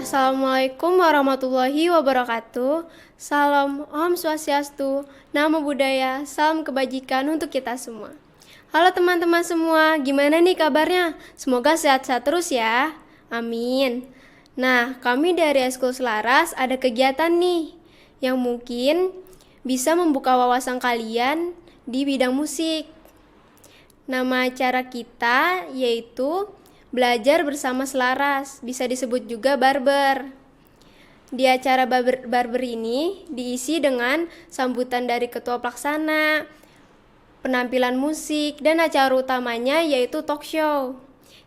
Assalamualaikum warahmatullahi wabarakatuh. Salam Om Swastiastu, Namo Buddhaya, salam kebajikan untuk kita semua. Halo teman-teman semua, gimana nih kabarnya? Semoga sehat-sehat terus ya. Amin. Nah, kami dari Eskul Selaras ada kegiatan nih yang mungkin bisa membuka wawasan kalian di bidang musik. Nama acara kita yaitu Belajar Bersama Selaras, bisa disebut juga barber. Di acara barber ini diisi dengan sambutan dari ketua pelaksana, penampilan musik, dan acara utamanya yaitu talk show.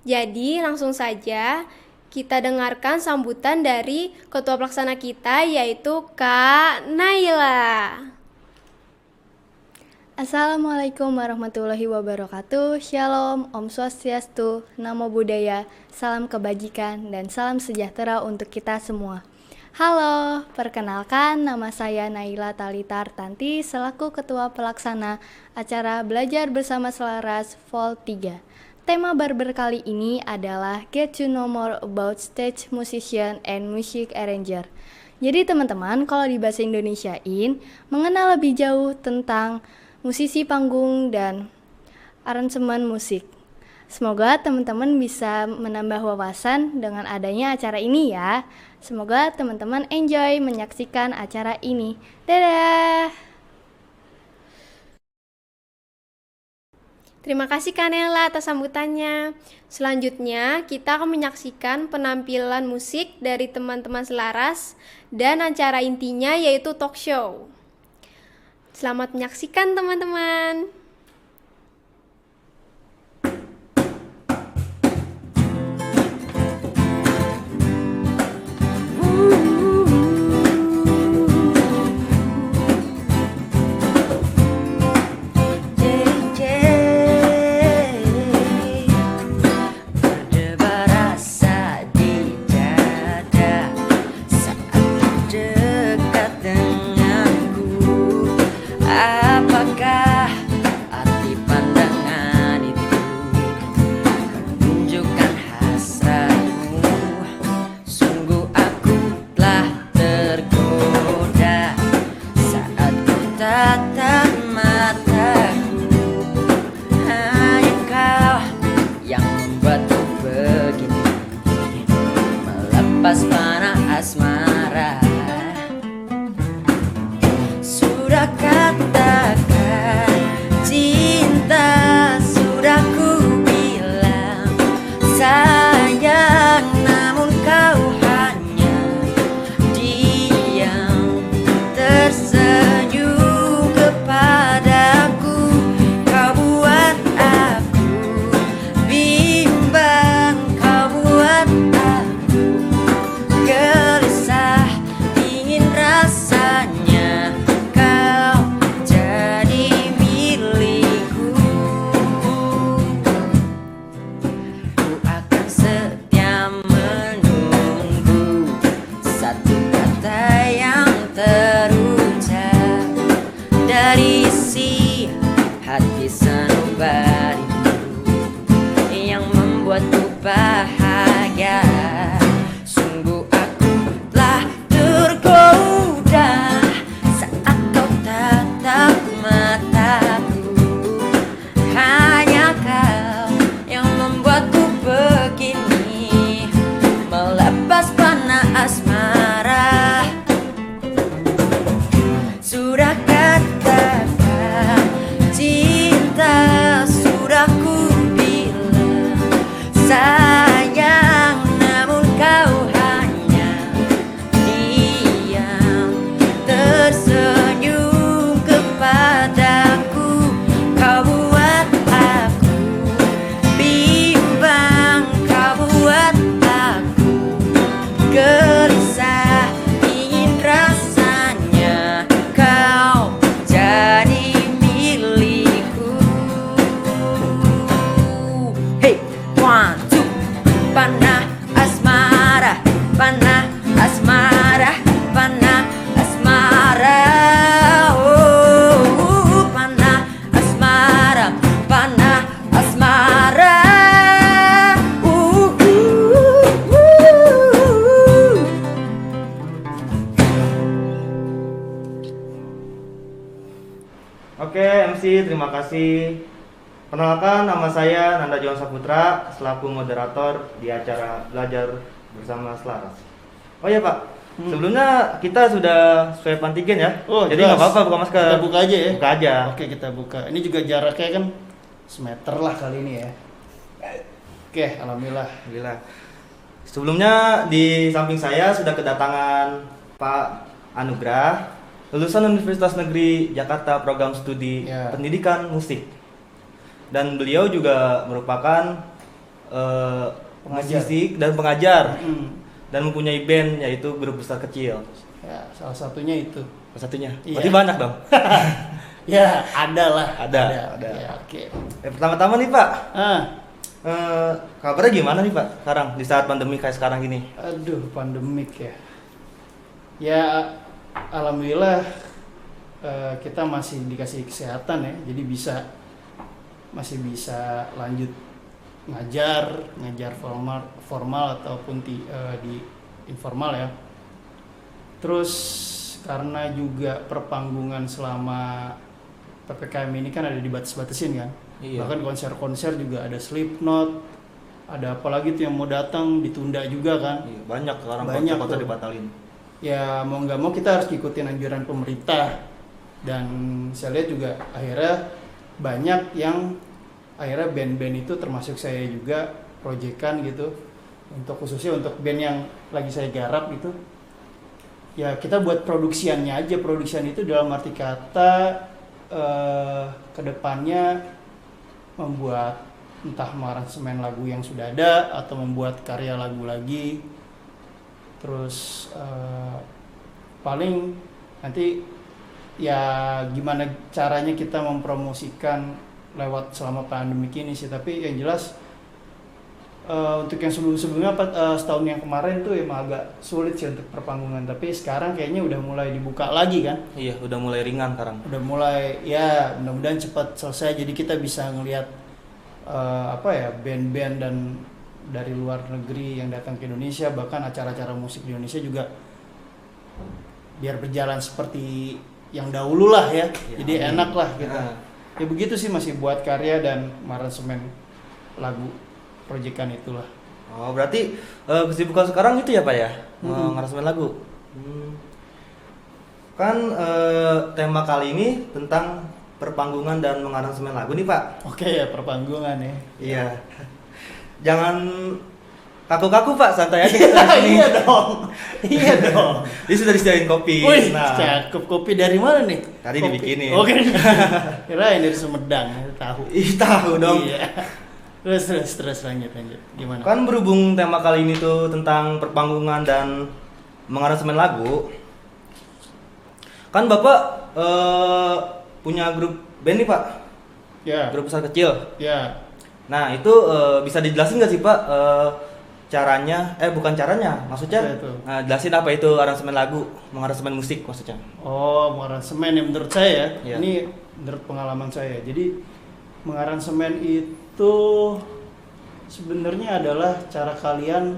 Jadi langsung saja kita dengarkan sambutan dari ketua pelaksana kita yaitu Kak Naila. Assalamualaikum warahmatullahi wabarakatuh. Shalom, Om Swastiastu, Namo Buddhaya, salam kebajikan dan salam sejahtera untuk kita semua. Halo, perkenalkan nama saya Naila Talitar Tanti selaku Ketua Pelaksana acara Belajar Bersama Selaras Vol 3. Tema barber kali ini adalah Get to know more about stage musician and music arranger. Jadi teman-teman, kalau di bahasa Indonesiain, mengenal lebih jauh tentang musisi panggung dan aransemen musik. Semoga teman-teman bisa menambah wawasan dengan adanya acara ini ya. Semoga teman-teman enjoy menyaksikan acara ini. Dadah! Terima kasih Kak Nela atas sambutannya. Selanjutnya kita akan menyaksikan penampilan musik dari teman-teman Selaras dan acara intinya yaitu talk show. Selamat menyaksikan teman-teman. Berdebar rasa di dada saat dekat denganku. Apakah Permisi, terima kasih. Perkenalkan, nama saya Nanda Johan Saputra, selaku moderator di acara Belajar Bersama Selaras. Oh iya Pak, sebelumnya kita sudah swab antigen ya. Oh, jadi jelas. nggak apa-apa buka masker. Kita buka aja ya. Buka aja. Oke, kita buka. Ini juga jaraknya kan semeter lah kali ini ya. Oke, alhamdulillah. Alhamdulillah. Sebelumnya di samping saya sudah kedatangan Pak Anugrah, lulusan Universitas Negeri Jakarta Program Studi Ya. Pendidikan Musik. Dan beliau juga merupakan Pengajar. musisi dan pengajar Hmm. dan mempunyai band yaitu Grup Besar Kecil. Ya, salah satunya itu. Salah satunya. Iya. Berarti banyak dong. Ya, ada lah. Ada. Ya, oke. Pertama-tama nih Pak, Ah, kabarnya gimana nih Pak sekarang di saat pandemi kayak sekarang gini? aduh, pandemik ya. Ya, alhamdulillah kita masih dikasih kesehatan ya. Jadi masih bisa lanjut ngajar formal ataupun di informal ya. Terus karena juga perpanggungan selama PPKM ini kan ada dibatas-batasin kan. Iya. Bahkan konser-konser juga ada Slipknot, ada apalagi tuh yang mau datang ditunda juga kan. Iya, banyak sekarang Banyak konser tuh. dibatalin. Ya mau nggak mau kita harus ikutin anjuran pemerintah. Dan saya lihat juga akhirnya banyak yang akhirnya band-band itu termasuk saya juga proyekan gitu, untuk khususnya untuk band yang lagi saya garap gitu. Ya kita buat produksiannya aja. Produksian itu dalam arti kata kedepannya membuat entah mengaransemen lagu yang sudah ada atau membuat karya lagu lagi. Terus paling nanti ya gimana caranya kita mempromosikan lewat selama pandemi ini sih. Tapi yang jelas untuk yang sebelumnya setahun yang kemarin tuh emang agak sulit sih untuk perpanggungan. Tapi sekarang kayaknya udah mulai dibuka lagi kan. Iya, udah mulai ringan sekarang. Udah mulai ya, mudah-mudahan cepat selesai jadi kita bisa ngelihat band-band dan dari luar negeri yang datang ke Indonesia, bahkan acara-acara musik di Indonesia juga biar berjalan seperti yang dahulu lah ya. Jadi enak lah gitu. Nah. Ya begitu sih, masih buat karya dan aransemen lagu proyekan itulah. Oh, berarti kesibukan sekarang itu ya Pak ya? Ngaransemen lagu. Kan tema kali ini tentang perpanggungan dan mengaransemen lagu nih Pak. Oke ya, perpanggungan ya. Iya. Jangan kaku-kaku Pak, santai aja kita di sini. Iya dong. Iya dong. Ini sudah disediain kopi. Wih, cakep. Kopi dari mana nih? Tadi Kopi. dibikinin. Oke. Kirain dari Sumedang, tahu. Ih, tahu dong. Iya. Terus lanjut. Gimana? Kan berhubung tema kali ini tuh tentang perpanggungan dan mengaransemen lagu. Kan Bapak punya grup band nih Pak, Ya. grup besar kecil. Ya. Nah itu bisa dijelasin nggak sih Pak caranya? Bukan caranya, maksudnya Apa itu? jelasin apa itu aransemen lagu, mengaransemen musik maksudnya. Oh, mengaransemen yang menurut saya Iya. ini menurut pengalaman saya. Jadi mengaransemen itu sebenarnya adalah cara kalian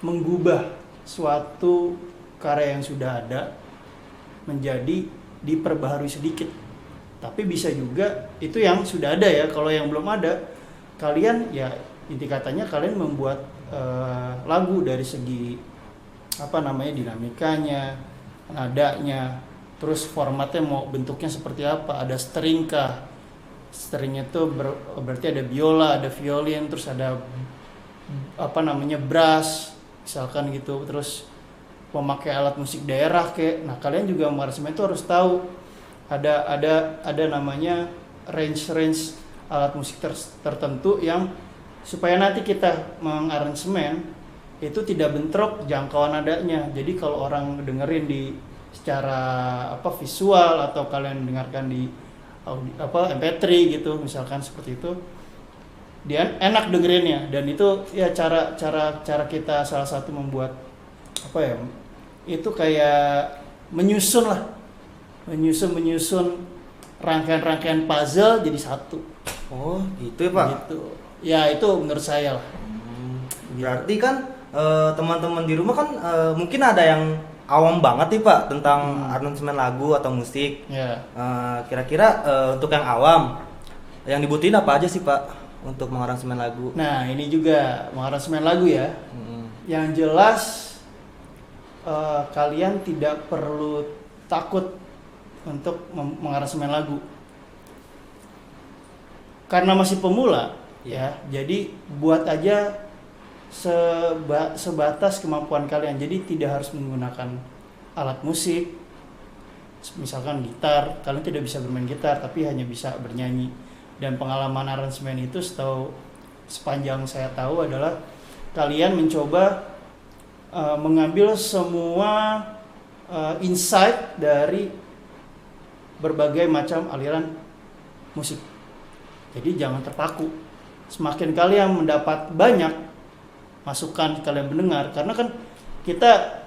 mengubah suatu karya yang sudah ada menjadi diperbaharui sedikit. Tapi bisa juga itu yang sudah ada ya. Kalau yang belum ada, kalian ya inti katanya kalian membuat lagu dari segi dinamikanya, nadanya, terus formatnya mau bentuknya seperti apa, ada string kah? Stringnya tuh berarti ada biola, ada violin, terus ada brass misalkan gitu, terus memakai alat musik daerah kayak. Nah, kalian juga mengaransemen itu harus tahu ada namanya range alat musik tertentu yang supaya nanti kita mengaransemen itu tidak bentrok jangkauan nadanya. Jadi kalau orang dengerin di secara visual atau kalian dengarkan di MP3 gitu misalkan seperti itu, dia enak dengerinnya. Dan itu ya cara kita salah satu membuat itu kayak menyusun rangkaian puzzle jadi satu. Oh gitu ya Pak. Gitu. Ya itu menurut saya lah. Berarti kan teman-teman di rumah kan mungkin ada yang awam banget nih Pak tentang aransemen lagu atau musik. Ya. Kira-kira untuk yang awam, yang dibutuhin apa aja sih Pak untuk mengaransemen lagu? Nah, ini juga mengaransemen lagu ya. Mm-mm. Yang jelas kalian tidak perlu takut untuk mengaransemen lagu. Karena masih pemula ya, jadi buat aja sebatas kemampuan kalian. Jadi tidak harus menggunakan alat musik. Misalkan gitar, kalian tidak bisa bermain gitar tapi hanya bisa bernyanyi. Dan pengalaman aransemen itu sepanjang saya tahu adalah kalian mencoba mengambil semua insight dari berbagai macam aliran musik. Jadi jangan terpaku. Semakin kalian mendapat banyak masukan kalian mendengar, karena kan kita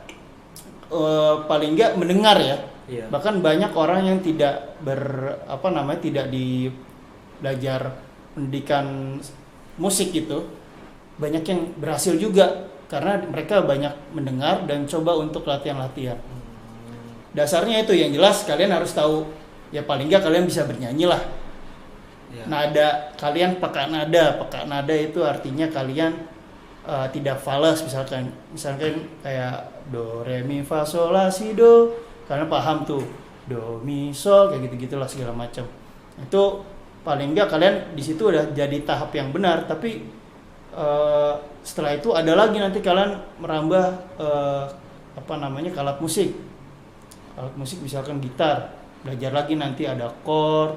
paling nggak mendengar ya. Iya. Bahkan banyak orang yang tidak tidak di belajar pendidikan musik gitu, banyak yang berhasil juga karena mereka banyak mendengar dan coba untuk latihan-latihan. Dasarnya itu yang jelas kalian harus tahu ya, paling nggak kalian bisa bernyanyi lah. Ya. Nada kalian peka nada itu artinya kalian tidak fals, misalkan kayak do re mi fa sol la si do, kalian paham tuh do mi sol kayak gitu-gitulah segala macam. Itu paling enggak kalian di situ udah jadi tahap yang benar. Tapi setelah itu ada lagi nanti kalian merambah ke alat musik. Alat musik misalkan gitar, belajar lagi nanti ada chord,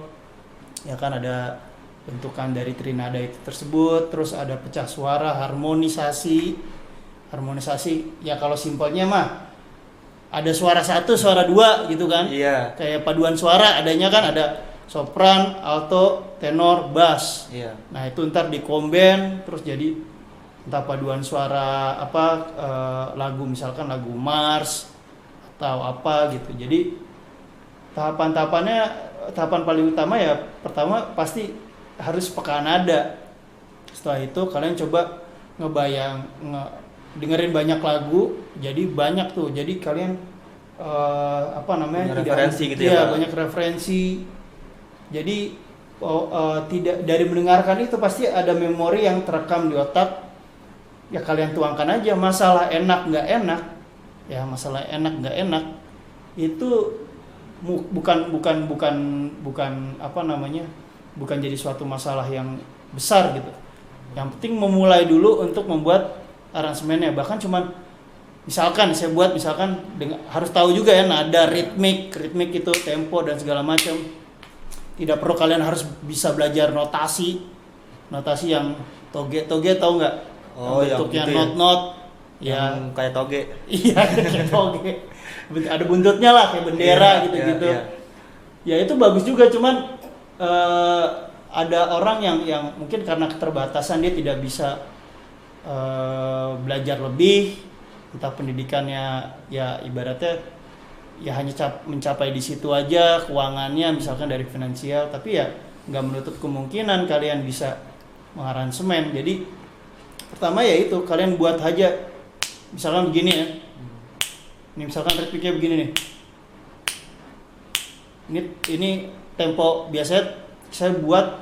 ya kan, ada bentukan dari trinada itu tersebut, terus ada pecah suara, harmonisasi ya kalau simpelnya mah ada suara 1, suara 2 gitu kan. Iya. Kayak paduan suara adanya kan, ada sopran, alto, tenor, bass. Iya. Nah itu ntar dikomben terus jadi entah paduan suara lagu, misalkan lagu Mars atau apa gitu. Jadi tahapan paling utama ya, pertama pasti harus peka nada. Setelah itu kalian coba dengerin banyak lagu, jadi banyak tuh. Jadi kalian Banyak referensi gitu ya, Pak? banyak referensi. Jadi tidak dari mendengarkan itu pasti ada memori yang terekam di otak. Ya kalian tuangkan aja. Masalah enak nggak enak itu bukan jadi suatu masalah yang besar gitu. Yang penting memulai dulu untuk membuat aransemennya. Bahkan cuman misalkan saya buat harus tahu juga ya nada, ritmik itu tempo dan segala macam. Tidak perlu kalian harus bisa belajar notasi yang toge tahu nggak? Oh, bentuknya yang gitu ya? not Yang kayak toge. Iya, kayak toge. Ada buntutnya lah kayak bendera gitu-gitu. Iya. Ya itu bagus juga, cuman ada orang yang mungkin karena keterbatasan dia tidak bisa belajar lebih, entah pendidikannya ya ibaratnya ya hanya mencapai di situ aja, keuangannya misalkan dari finansial, tapi ya nggak menutup kemungkinan kalian bisa mengaransemen. Jadi pertama ya itu kalian buat aja, misalkan begini ya, ini misalkan ritmiknya begini nih, ini tempo. Biasanya saya buat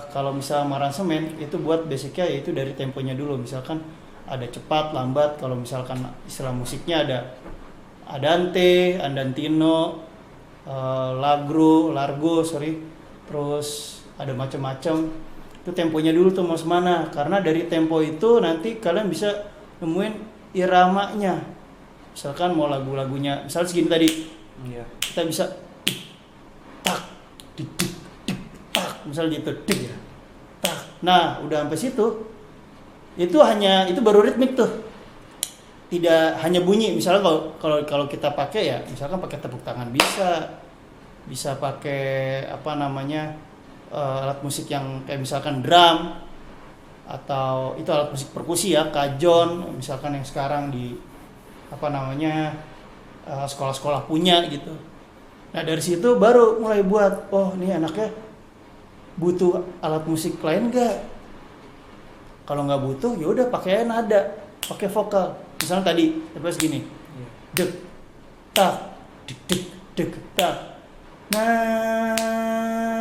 kalau misalnya mengaransemen itu buat basicnya yaitu dari temponya dulu, misalkan ada cepat, lambat. Kalau misalkan istilah musiknya ada andante, andantino, largo, terus ada macam-macam. Itu temponya dulu tuh mau semana, karena dari tempo itu nanti kalian bisa nemuin iramanya. Misalkan mau lagu-lagunya, misalnya segini tadi, Iya. kita bisa tak, dik, dik, dik, tak, misalnya gitu, dik, tak. Nah, udah sampai situ, itu baru ritmik tuh. Tidak hanya bunyi. Misalnya kalau kita pakai ya, misalkan pakai tepuk tangan bisa pakai alat musik yang kayak misalkan drum, atau itu alat musik perkusi ya, kajon, misalkan yang sekarang di sekolah-sekolah punya gitu. Nah dari situ baru mulai buat, oh ini anaknya butuh alat musik lain nggak? Kalau nggak butuh ya udah pakai nada, pakai vokal. Misalnya tadi TPS gini, dek tak dek dek dek tak, na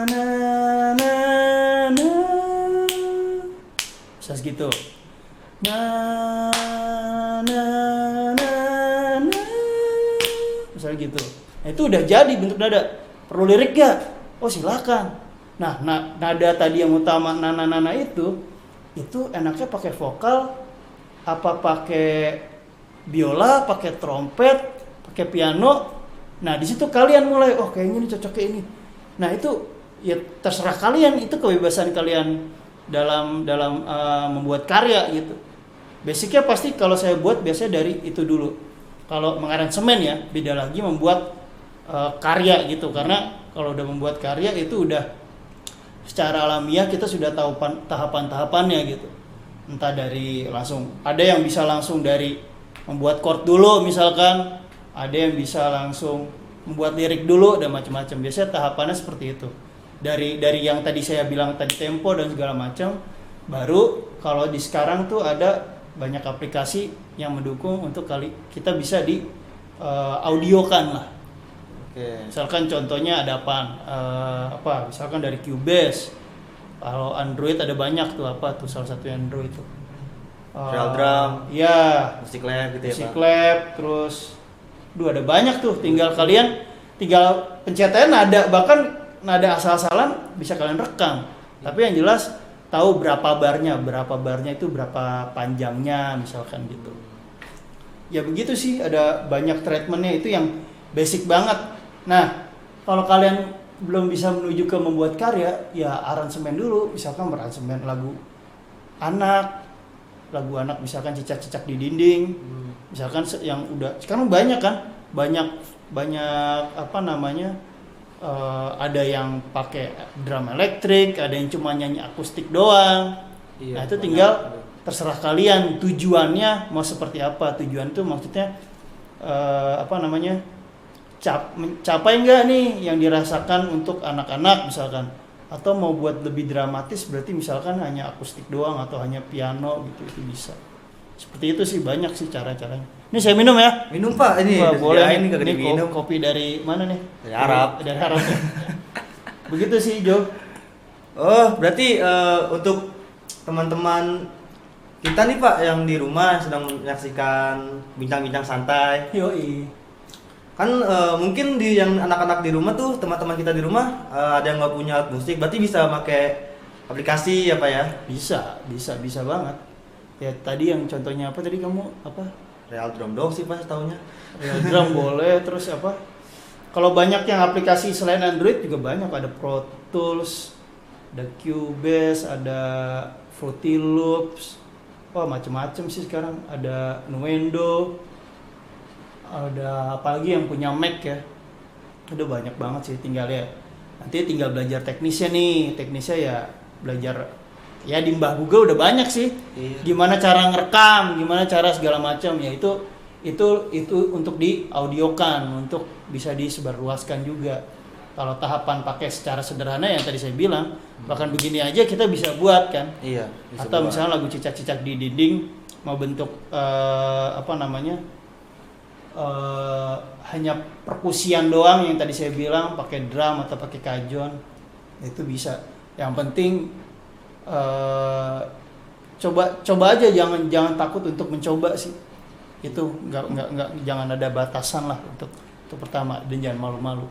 na na na, bisa segitu, na na na na, misalnya gitu. Nah, itu udah jadi bentuk nada. Perlu lirik gak? Oh silakan. Nah, nada tadi yang utama nana itu enaknya pakai vokal, apa pakai biola, pakai trompet, pakai piano. Nah di situ kalian mulai, oh kayaknya ini cocoknya ini. Nah itu ya terserah kalian, itu kebebasan kalian dalam membuat karya gitu. Basicnya pasti kalau saya buat biasanya dari itu dulu. Kalau mengaransemen ya beda lagi membuat karya gitu, karena kalau udah membuat karya itu udah secara alamiah kita sudah tahu tahapan-tahapannya gitu. Entah dari langsung, ada yang bisa langsung dari membuat chord dulu misalkan, ada yang bisa langsung membuat lirik dulu dan macam-macam. Biasanya tahapannya seperti itu. Dari yang tadi saya bilang tadi tempo dan segala macam, baru kalau di sekarang tuh ada banyak aplikasi yang mendukung untuk kita bisa di audiokan lah. Misalkan contohnya ada apa? Misalkan dari Cubase. Kalau Android ada banyak tuh, apa tuh salah satu Android itu. Real Drum. Iya. Musik Lab gitu ya, Musik Pak. Lab, terus ada banyak tuh. Tinggal pencet aja nada, bahkan nada asal-asalan bisa kalian rekam. Tapi yang jelas tahu berapa barnya itu berapa panjangnya misalkan gitu. Ya begitu sih, ada banyak treatmentnya, itu yang basic banget. Nah, kalau kalian belum bisa menuju ke membuat karya, ya aransemen dulu. Misalkan beraransemen lagu anak misalkan cicak-cicak di dinding. Misalkan yang udah sekarang banyak kan, banyak apa namanya, ada yang pakai drum elektrik, ada yang cuma nyanyi akustik doang. Nah itu tinggal terserah kalian tujuannya mau seperti apa. Tujuan itu maksudnya apa namanya, mencapai nggak nih yang dirasakan untuk anak-anak misalkan, atau mau buat lebih dramatis berarti misalkan hanya akustik doang atau hanya piano gitu, itu bisa. Seperti itu sih, banyak sih cara-caranya. Ini saya minum ya. Minum Pak, ini Wah, boleh ini nih. kagak Ini diminum. kopi dari mana nih? Dari Arab. Dari Arab ya. Begitu sih Jo. Oh, berarti untuk teman-teman kita nih Pak yang di rumah sedang menyaksikan bincang-bincang santai. Yoi. Kan mungkin yang anak-anak di rumah tuh, teman-teman kita di rumah ada yang nggak punya alat musik, berarti bisa pakai aplikasi ya Pak ya? Bisa banget. Ya tadi yang contohnya apa tadi kamu apa? Real Drum dong sih Pak setaunya. Real Drum boleh, terus apa? Kalau banyak yang aplikasi selain Android juga banyak, ada Pro Tools, ada Cubase, ada Fruity Loops. Wah, macam-macam sih sekarang. Ada Nuendo. Ada apalagi yang punya Mac ya. Udah banyak banget sih, tinggal tinggal belajar teknisnya nih. Teknisnya ya belajar ya di Mbah Google udah banyak sih. Iya. Gimana cara ngerekam, gimana cara segala macam ya, itu untuk diaudiokan, untuk bisa disebarluaskan juga. Kalau tahapan pakai secara sederhana yang tadi saya bilang, bahkan begini aja kita bisa buat kan. Iya. Atau misalnya lagu cicak-cicak di dinding mau bentuk apa namanya? Hanya perkusian doang yang tadi saya bilang, pakai drum atau pakai kajon, itu bisa. Yang penting coba aja, jangan takut untuk mencoba sih. Itu nggak jangan ada batasan lah untuk pertama, dan jangan malu-malu.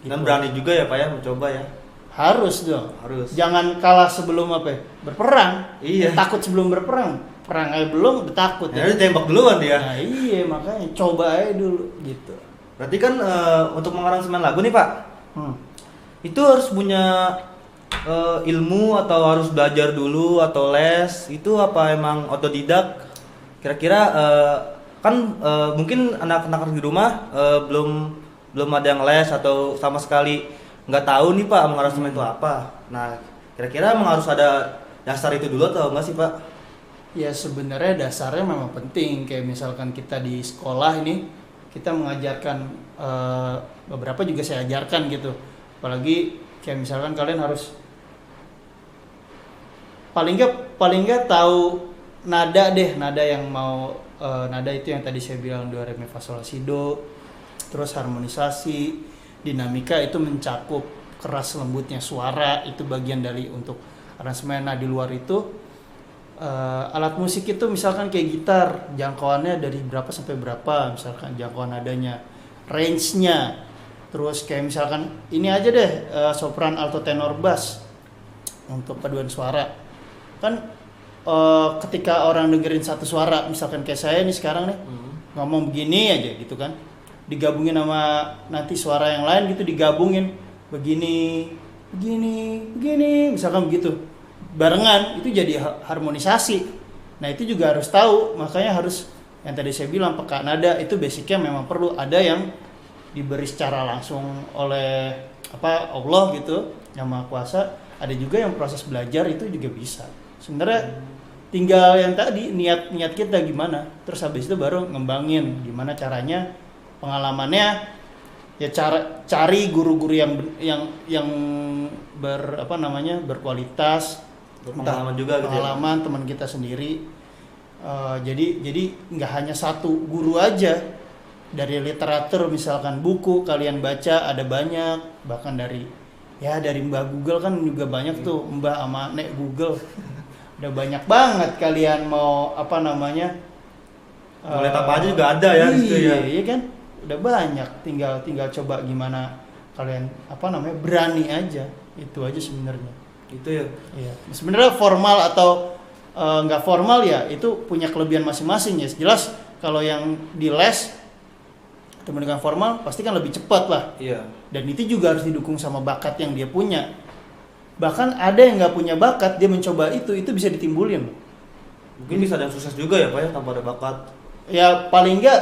Gitu. Dan berani juga ya Pak ya mencoba ya. Harus dong. Harus. Jangan kalah sebelum berperang. Iya. Takut sebelum berperang. Perang aja belum udah takut Ya, tembak duluan dia. Nah iya, makanya coba aja dulu gitu. Berarti kan untuk mengaransemen lagu nih Pak, itu harus punya ilmu atau harus belajar dulu atau les, itu apa emang otodidak? Kira-kira kan mungkin anak-anak di rumah belum ada yang les atau sama sekali nggak tahu nih Pak mengaransemen itu apa. Nah kira-kira emang harus ada dasar itu dulu atau enggak sih Pak? Ya sebenarnya dasarnya memang penting. Kayak misalkan kita di sekolah ini, kita mengajarkan beberapa juga saya ajarkan gitu. Apalagi kayak misalkan kalian harus paling nggak tahu nada yang mau nada itu yang tadi saya bilang do re mi fa sol la si do, terus harmonisasi, dinamika itu mencakup keras lembutnya suara, itu bagian dari untuk aransemen. Nah di luar itu alat musik itu misalkan kayak gitar, jangkauannya dari berapa sampai berapa, misalkan jangkauan nadanya, range-nya, terus kayak misalkan ini aja deh sopran, alto, tenor, bass untuk paduan suara. Kan ketika orang dengerin satu suara, misalkan kayak saya nih sekarang nih ngomong begini aja gitu kan, digabungin sama nanti suara yang lain gitu, digabungin begini misalkan begitu barengan, itu jadi harmonisasi. Nah itu juga harus tahu, makanya harus yang tadi saya bilang peka nada itu basicnya memang perlu ada yang diberi secara langsung oleh Allah gitu yang Maha Kuasa, ada juga yang proses belajar itu juga bisa. Sebenarnya tinggal yang tadi niat kita gimana, terus habis itu baru ngembangin gimana caranya, pengalamannya ya cari guru-guru yang berkualitas, Pengalaman juga gitu ya. pengalaman teman kita sendiri. Jadi nggak hanya satu guru aja. Dari literatur misalkan buku kalian baca ada banyak, bahkan dari Mbah Google kan juga banyak tuh, Mbah sama Nek Google. Udah banyak banget kalian mau Boleh apa aja juga ada ya di situ ya. Iya kan? Udah banyak, tinggal coba gimana kalian berani aja. Itu aja sebenarnya. Itu ya. Iya. Sebenarnya formal atau nggak formal ya itu punya kelebihan masing-masing ya. Jelas kalau yang di les teman dengan formal pasti kan lebih cepat lah. Iya. Dan itu juga harus didukung sama bakat yang dia punya. Bahkan ada yang nggak punya bakat, dia mencoba itu bisa ditimbulin. Mungkin bisa ada yang sukses juga ya Pak ya tanpa ada bakat. Ya paling nggak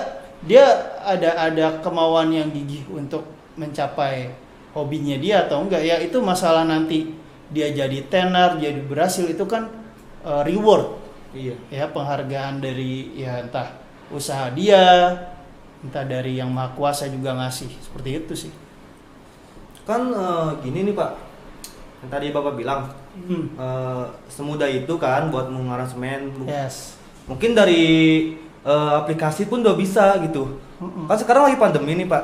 dia ada kemauan yang gigih untuk mencapai hobinya dia atau enggak. Ya itu masalah nanti dia jadi tenar, jadi berhasil itu kan reward. Iya. Ya penghargaan dari ya entah usaha dia, entah dari yang Maha Kuasa juga ngasih. Seperti itu sih. Kan gini nih Pak, yang tadi Bapak bilang semudah itu kan buat mengaransemen. Yes. Mungkin dari aplikasi pun udah bisa gitu. Kan sekarang lagi pandemi nih Pak.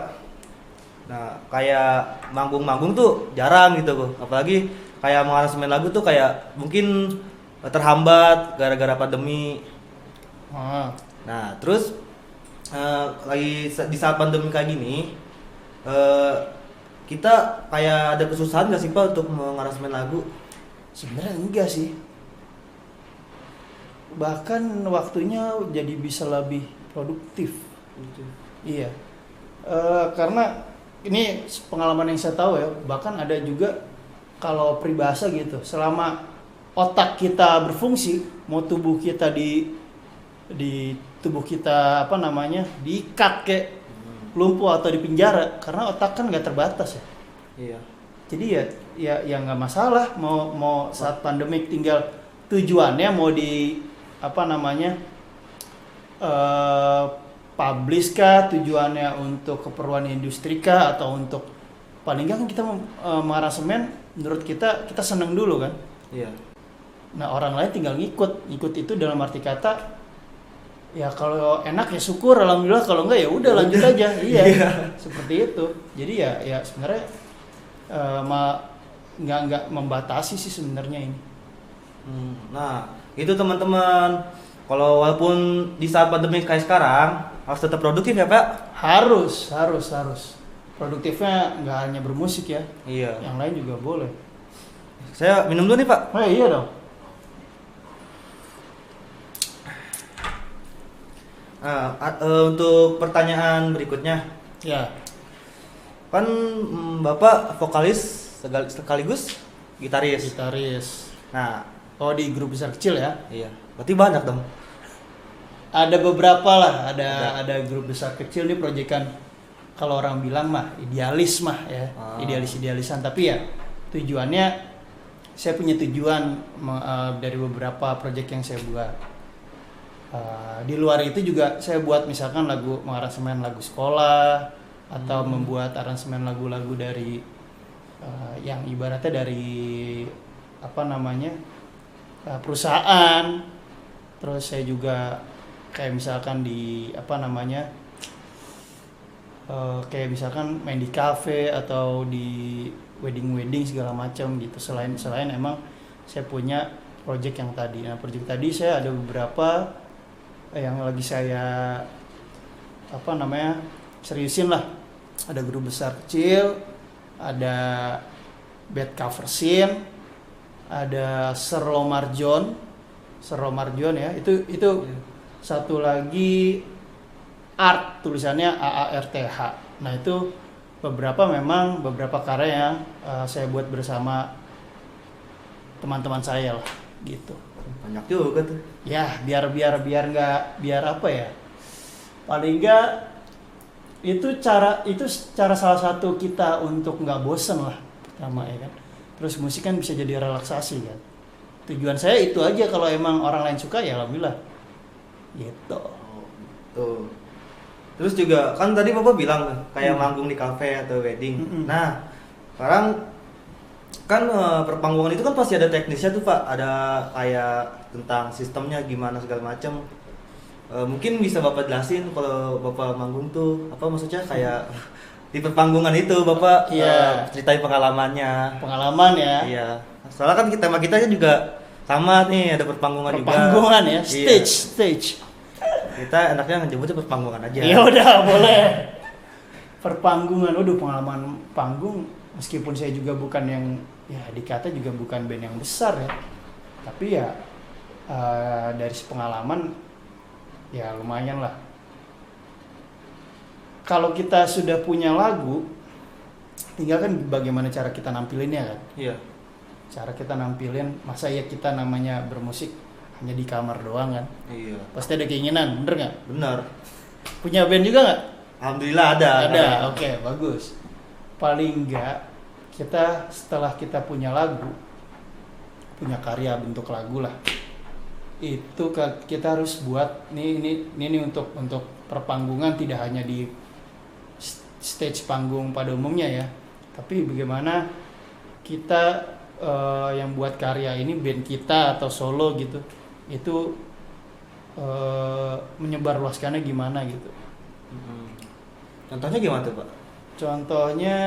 Nah kayak manggung-manggung tuh jarang gitu kok. Apalagi kayak mengaransemen lagu tuh kayak mungkin terhambat gara-gara pandemi. Nah terus lagi di saat pandemi kayak gini, kita kayak ada kesusahan nggak sih Pak untuk mengaransemen lagu? Sebenarnya enggak sih. Bahkan waktunya jadi bisa lebih produktif. Iya. Karena ini pengalaman yang saya tahu ya. Bahkan ada juga kalau peribahasa gitu. Selama otak kita berfungsi, mau tubuh kita di tubuh kita diikat kayak lumpuh atau di penjara, karena otak kan nggak terbatas ya. Iya. Jadi ya nggak masalah mau saat pandemik, tinggal tujuannya mau di publish kah, tujuannya untuk keperluan industri kah, atau untuk paling nggak kan kita mengaransemen menurut kita seneng dulu kan. Iya. Nah orang lain tinggal ngikut itu dalam arti kata ya kalau enak ya syukur, alhamdulillah, kalau enggak ya udah lanjut aja. Iya. Seperti itu. Jadi ya sebenarnya nggak membatasi sih sebenarnya ini. Nah itu teman-teman, kalau walaupun di saat pandemi kayak sekarang harus tetap produktif ya Pak. Harus produktifnya nggak hanya bermusik ya. Iya. Yang lain juga boleh. Saya minum dulu nih Pak. Iya dong. Nah, untuk pertanyaan berikutnya, Ya. kan Bapak vokalis sekaligus gitaris. Nah, Di grup besar kecil ya. iya, berarti banyak dong. Ada beberapa lah, ada grup besar kecil nih, proyekan kalau orang bilang mah idealis mah ya, idealisan, tapi ya tujuannya saya punya tujuan dari beberapa proyek yang saya buat. Di luar itu juga saya buat misalkan mengaransemen lagu sekolah atau membuat aransemen lagu-lagu dari yang ibaratnya dari perusahaan Terus saya juga kayak misalkan di apa namanya, kayak misalkan main di cafe atau di wedding segala macam gitu. Selain emang saya punya project yang tadi. Nah, project tadi saya ada beberapa yang lagi saya apa namanya seriusin lah. Ada grup besar kecil, ada bed cover scene, ada Sir Lomarjon ya. Itu satu lagi art, tulisannya AARTH. Nah, itu beberapa karya yang saya buat bersama teman-teman saya lah gitu. Banyak juga tuh. Ya, biar nggak, biar apa ya? Paling nggak itu cara salah satu kita untuk nggak bosen lah pertama ya kan. Terus musik kan bisa jadi relaksasi kan. Tujuan saya itu aja, kalau emang orang lain suka ya alhamdulillah. Gitu. Tuh. Terus juga kan tadi Bapak bilang kayak manggung di kafe atau wedding. Nah, sekarang kan perpanggungan itu kan pasti ada teknisnya tuh Pak, ada kayak tentang sistemnya gimana segala macam. Mungkin bisa Bapak jelasin kalau Bapak manggung tuh apa maksudnya kayak di perpanggungan itu Bapak ceritain pengalamannya. Pengalaman ya. Iya. Soalnya kan tema kita juga sama nih, ada perpanggungan juga. Perpanggungan ya, Iya. stage. Kita enaknya nyebutnya perpanggungan aja. Ya udah boleh. Perpanggungan, pengalaman panggung, meskipun saya juga bukan yang ya dikata juga bukan band yang besar ya, tapi ya dari pengalaman ya lumayan lah. Kalau kita sudah punya lagu, tinggal kan bagaimana cara kita nampilinnya kan. Iya. Cara kita nampilin, masa ya kita namanya bermusik hanya di kamar doang kan. Iya. Pasti ada keinginan, bener nggak? Benar. Punya band juga nggak? Alhamdulillah ada. Oke, bagus. Paling enggak kita setelah kita punya lagu, punya karya bentuk lagu lah, itu kita harus buat ini untuk perpanggungan, tidak hanya di stage panggung pada umumnya ya, tapi bagaimana kita yang buat karya ini, band kita atau solo gitu, itu menyebarluaskannya gimana gitu. Contohnya gimana tuh Pak? Contohnya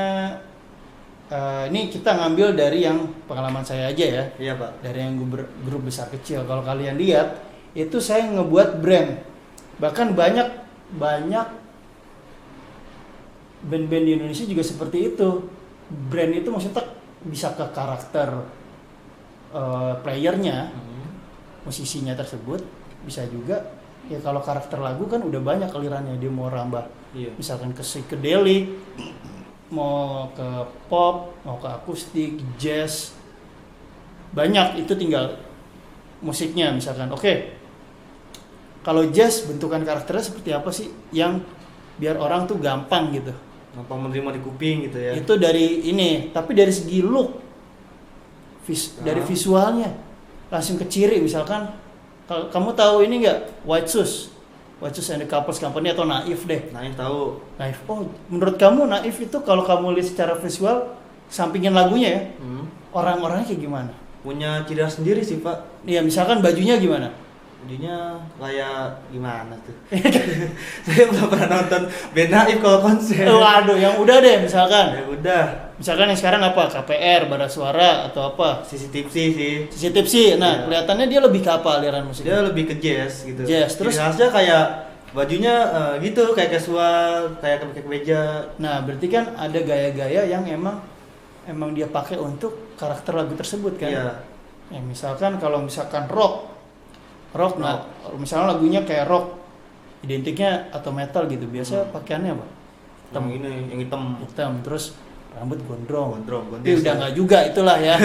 ini kita ngambil dari yang pengalaman saya aja ya. Iya Pak. Dari yang grup besar kecil. Kalau kalian lihat, itu saya ngebuat brand. Bahkan banyak band-band di Indonesia juga seperti itu. Brand itu maksudnya bisa ke karakter playernya, musisinya tersebut, bisa juga ya kalau karakter lagu kan udah banyak alirannya, dia mau rambah. Iya. Misalkan ke psychedelic, mau ke pop, mau ke akustik, jazz, banyak. Itu tinggal musiknya misalkan. Oke. Kalau jazz bentukan karakternya seperti apa sih yang biar orang tuh gampang gitu, gampang menerima di kuping gitu ya. itu dari ini. Tapi dari segi look, dari visualnya langsung ke ciri. Misalkan kamu tahu ini nggak, White Shoes and the Couples Company atau Naif deh. Naif tahu. Naif. Oh, menurut kamu Naif itu kalau kamu lihat secara visual, sampingin lagunya ya, orang-orangnya kayak gimana? Punya ciri khas sendiri sih Pak. Iya, misalkan bajunya gimana? Bajunya kayak gimana tuh? Saya belum pernah nonton band Naif kalau konser. Waduh, yang udah deh misalkan. Ya udah. Misalkan yang sekarang apa? KPR, Bara Suara atau apa? Sisi tipsi sih. Sisi tipsi. Nah, Iya. kelihatannya dia lebih ke apa aliran musiknya? Dia lebih ke jazz gitu. Jazz, terus? Ciri khasnya kayak bajunya gitu, kayak casual, kayak kemeja. Nah, berarti kan ada gaya-gaya yang emang dia pakai untuk karakter lagu tersebut kan? Iya. Ya, misalkan kalau misalkan rock, nah, misalnya lagunya kayak rock, identiknya atau metal gitu, biasa pakaiannya apa? Hitam ini, yang hitam. Terus rambut gondrong. Tapi Gondrong. udah nggak juga itulah ya.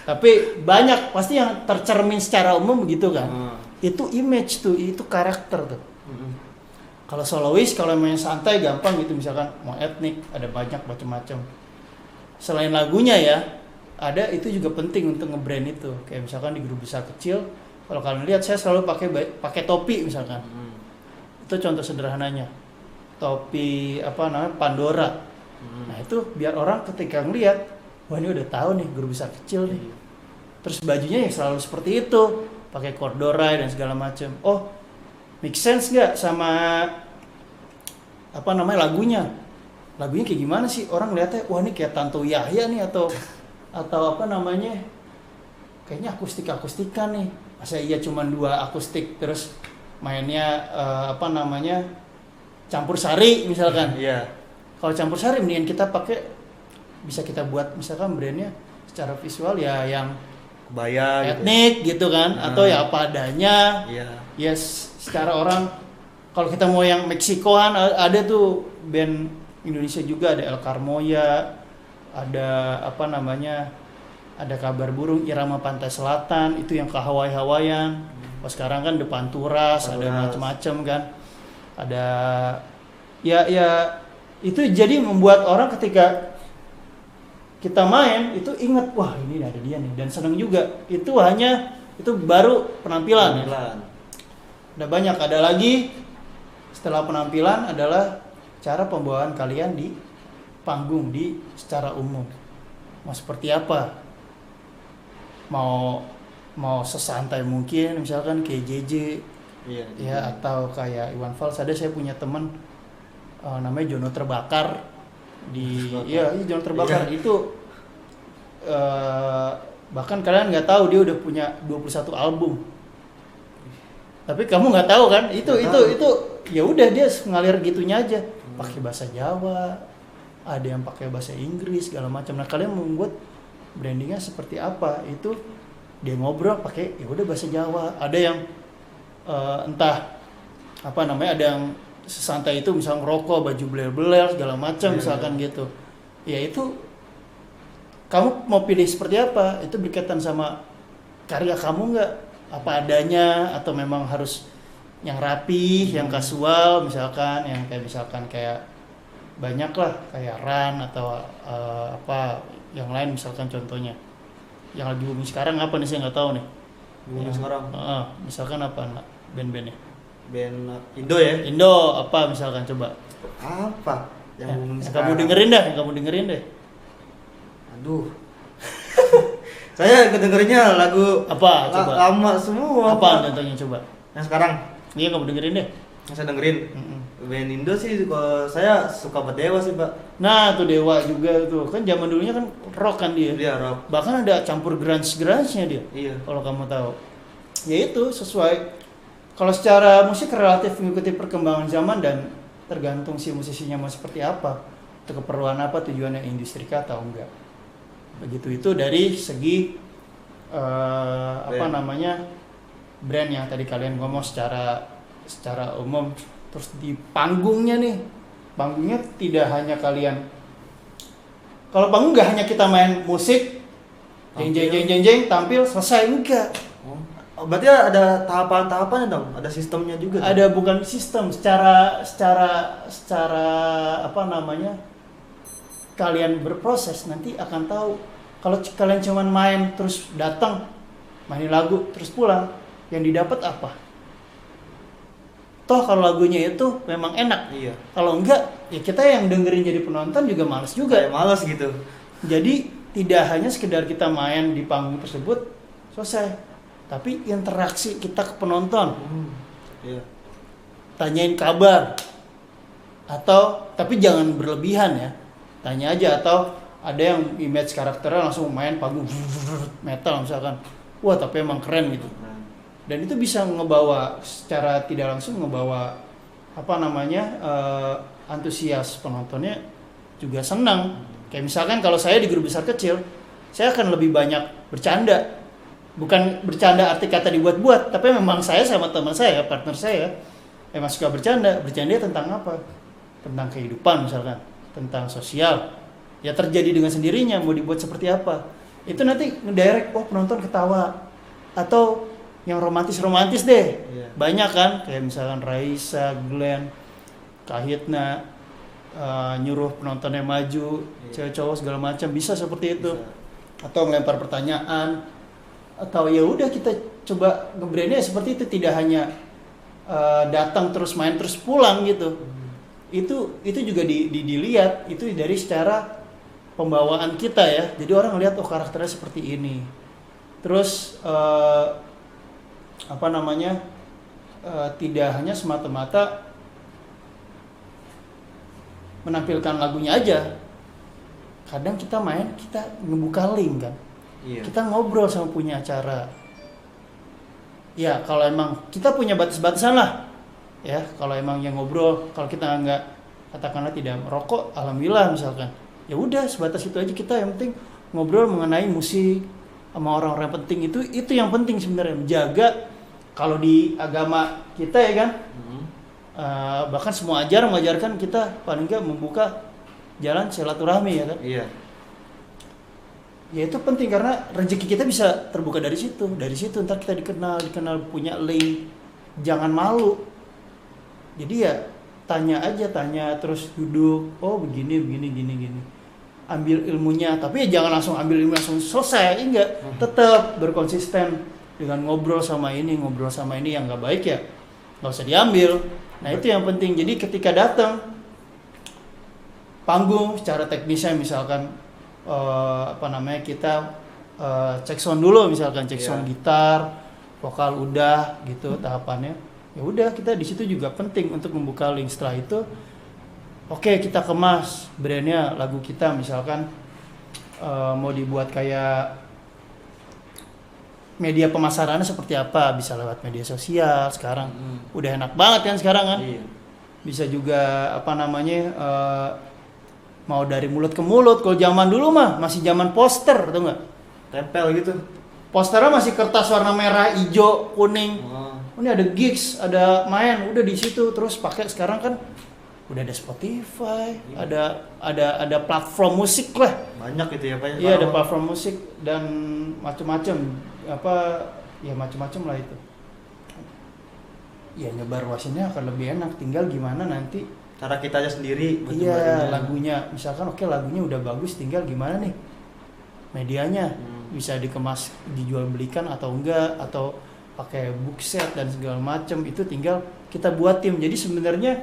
Tapi banyak pasti yang tercermin secara umum begitu kan. Itu image tuh, itu karakter tuh. Kalau solois, kalau main santai gampang gitu, misalkan mau etnik, ada banyak macam-macam. Selain lagunya ya, ada itu juga penting untuk nge-brand itu. Kayak misalkan di grup besar kecil, kalau kalian lihat saya selalu pakai topi misalkan. Itu contoh sederhananya. Topi Pandora. Nah, itu biar orang ketika ngelihat, wah ini udah tahu nih grup besar kecil nih. Terus bajunya ya selalu seperti itu. pakai corduroy dan segala macam. Oh, make sense nggak sama apa namanya lagunya kayak gimana sih, orang lihatnya wah ini kayak Tanto Yahya nih atau apa namanya, kayaknya akustikan nih, masa iya cuman 2 akustik terus mainnya apa namanya campur sari misalkan. Iya. Kalau campur sari mendingan kita pakai, bisa kita buat misalkan brandnya secara visual ya yang Kebaya gitu. etnik gitu kan, atau ya apa adanya. Iya. Yes, secara orang, kalau kita mau yang Meksikoan ada tuh band Indonesia juga, ada El Carmoya, ada apa namanya, ada Kabar Burung, Irama Pantai Selatan, itu yang ke Hawaii-Hawaiian. Oh, sekarang kan The Panturas, ada macam-macam kan. Ada ya itu jadi membuat orang ketika kita main itu ingat, wah ini ada dia nih, dan senang juga. Itu baru penampilan. Ada banyak, ada lagi setelah penampilan adalah cara pembawaan kalian di panggung, di secara umum. Mau seperti apa? Mau sesantai mungkin, misalkan kayak JJ, ya, atau kayak Iwan Fals. Ada, saya punya teman namanya Jono Terbakar Jono Terbakar. Itu bahkan kalian nggak tahu dia udah punya 21 album. Tapi kamu nggak tahu kan? Itu ya udah, dia ngalir gitunya aja. Pakai bahasa Jawa, ada yang pakai bahasa Inggris segala macam. Nah, kalian membuat brandingnya seperti apa? Itu dia ngobrol pakai ya udah bahasa Jawa. Ada yang entah apa namanya, ada yang sesantai itu misalnya ngerokok, baju beler-beler segala macam misalkan gitu. Ya itu kamu mau pilih seperti apa? Itu berkaitan sama karya kamu nggak? Apa adanya, atau memang harus yang rapi, yang kasual misalkan, yang kayak banyak lah kayak Ran atau apa yang lain misalkan, contohnya yang lagi booming sekarang apa nih, saya nggak tahu nih. Booming sekarang. Misalkan apa band-bandnya? Band Indo ya? Indo apa misalkan, coba? Apa? Yang booming Yang sekarang. kamu dengerin deh. Aduh. Saya kedengerinnya lagu Apa coba? lama semua. Apa contohnya coba? Yang sekarang Iya, kamu dengerin deh. yang saya dengerin. Band Indo sih kalau saya suka Dewa sih, Pak. Nah, tuh Dewa juga tuh. Kan zaman dulunya kan rock kan dia. Dia rock. Bahkan ada campur grunge-nya dia. Iya. Kalau kamu tahu. Ya itu sesuai. Kalau secara musik relatif mengikuti perkembangan zaman dan tergantung si musisinya mau seperti apa. Untuk keperluan apa, tujuannya industri atau enggak. Begitu itu dari segi apa namanya, brand yang tadi kalian ngomong secara umum. Terus di panggungnya nih, panggungnya tidak hanya kalian, kalau panggung nggak hanya kita main musik jeng tampil selesai, enggak. Oh, berarti ada tahapan-tahapannya dong, ada sistemnya juga. Ada, bukan sistem, secara apa namanya, kalian berproses nanti akan tahu. Kalau kalian cuman main terus datang mainin lagu terus pulang, yang didapat apa? Toh kalau lagunya itu memang enak. Iya. Kalau enggak, ya kita yang dengerin jadi penonton juga males juga. Kayak malas gitu. Jadi tidak hanya sekedar kita main di panggung tersebut selesai, tapi interaksi kita ke penonton. Iya. Tanyain kabar, atau tapi jangan berlebihan ya. Tanya aja, atau ada yang image karakternya langsung main panggung metal misalkan. Wah, tapi emang keren gitu. Dan itu bisa ngebawa secara tidak langsung, ngebawa apa namanya, antusias penontonnya juga senang. Kayak misalkan kalau saya di grup besar kecil, saya akan lebih banyak bercanda. Bukan bercanda arti kata dibuat-buat, tapi memang saya sama teman saya, partner saya, emang suka bercanda. Bercanda tentang apa? Tentang kehidupan misalkan, tentang sosial. Ya terjadi dengan sendirinya, mau dibuat seperti apa. Itu nanti ngedirect, oh penonton ketawa. Atau yang romantis deh. Iya. Banyak kan, kayak misalkan Raisa, Glenn, Kahitna, nyuruh penontonnya maju, cewek cowok segala macam, bisa seperti itu. Bisa. Atau melempar pertanyaan, atau ya udah kita coba nge-brandnya seperti itu, tidak hanya datang terus main terus pulang gitu. Itu juga dilihat, itu dari secara pembawaan kita ya. Jadi orang lihat, oh karakternya seperti ini. Terus tidak hanya semata-mata menampilkan lagunya aja. Kadang kita main, kita ngebuka link kan. Iya. Kita ngobrol sama punya acara. Ya, kalau emang kita punya batas-batasan lah. Ya, kalau emang yang ngobrol, kalau kita nggak katakanlah tidak merokok, alhamdulillah misalkan. Ya udah sebatas itu aja, kita yang penting ngobrol mengenai musik sama orang-orang penting itu yang penting sebenarnya, menjaga. Kalau di agama kita ya kan, bahkan semua ajaran mengajarkan kita paling nggak membuka jalan silaturahmi ya kan. Iya. Ya itu penting karena rezeki kita bisa terbuka dari situ ntar kita dikenal punya link. Jangan malu, jadi ya tanya terus duduk, oh begini gini, ambil ilmunya, tapi ya jangan langsung ambil ilmu langsung selesai, enggak, tetap berkonsisten dengan ngobrol sama ini yang nggak baik ya nggak usah diambil. Nah itu yang penting. Jadi ketika datang panggung secara teknisnya misalkan kita cek sound dulu, misalkan cek sound gitar, vokal udah gitu tahapannya. Ya udah, kita di situ juga penting untuk membuka link. Setelah itu oke, kita kemas brandnya, lagu kita misalkan mau dibuat kayak media pemasarannya seperti apa, bisa lewat media sosial sekarang. Udah enak banget kan sekarang kan. Iya. Bisa juga mau dari mulut ke mulut. Kalau zaman dulu mah masih zaman poster, tau nggak? Tempel gitu. Posternya masih kertas warna merah, hijau, kuning. Oh. Ini ada gigs, ada main, udah di situ terus pakai. Sekarang kan udah ada Spotify, ada platform musik lah. Banyak gitu ya Pak. Iya, ada platform musik dan macam-macam macam-macam lah itu. Ya nyebar luasinnya akan lebih enak, tinggal gimana nanti Cara kita aja sendiri. iya lagunya, misalkan lagunya udah bagus, tinggal gimana nih medianya, bisa dikemas, dijual belikan atau enggak, atau pakai book set dan segala macam, itu tinggal kita buat tim. Jadi sebenarnya